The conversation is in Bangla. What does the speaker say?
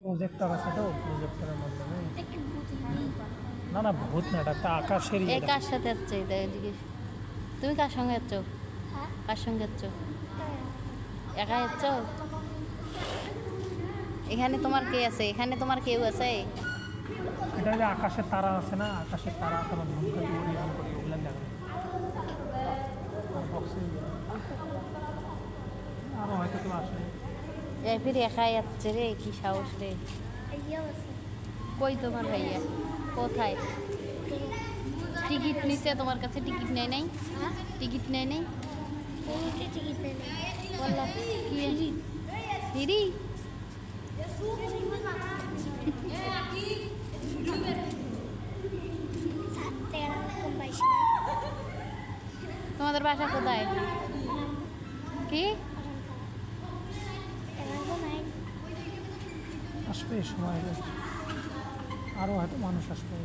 প্রজেক্টর আছে তো প্রজেক্টরের মাধ্যমে। একটা ভূত হতেই পারে। না না ভূত না, এটা একটা আকাশের এই কার সাথে যাচ্ছে এটা জিজ্ঞেস। তুমি কার সঙ্গে যাচ্ছ? হ্যাঁ কার সঙ্গে যাচ্ছ? একা যাচ্ছ? এখানে তোমার কে আছে? এখানে তোমার কেউ আছে? এটা যে আকাশের তারা আছে না, আকাশের তারা তোমার ধূমকেতু ওরিয়ন করতে ওগুলো দেখা বক্সে আরও হয়তো কেউ আসে। এই ফির একা যাচ্ছে রে, কি সাহস রে। ভাইয়াও আছে। কই তোমার ভাইয়া? কোথায়? টিকিট নিছে তোমার কাছে? টিকিট নেয় নাই? হ্যাঁ টিকিট নেয় নাই? কোনোটি টিকিট নেই না। বললা কি ফিরি? তেরা কম পাইছি না। তোমাদের বাসা কোথায়? কি? তেরা তো নাই। আসবে সময় হলে আরও হয়তো মানুষ আসবে।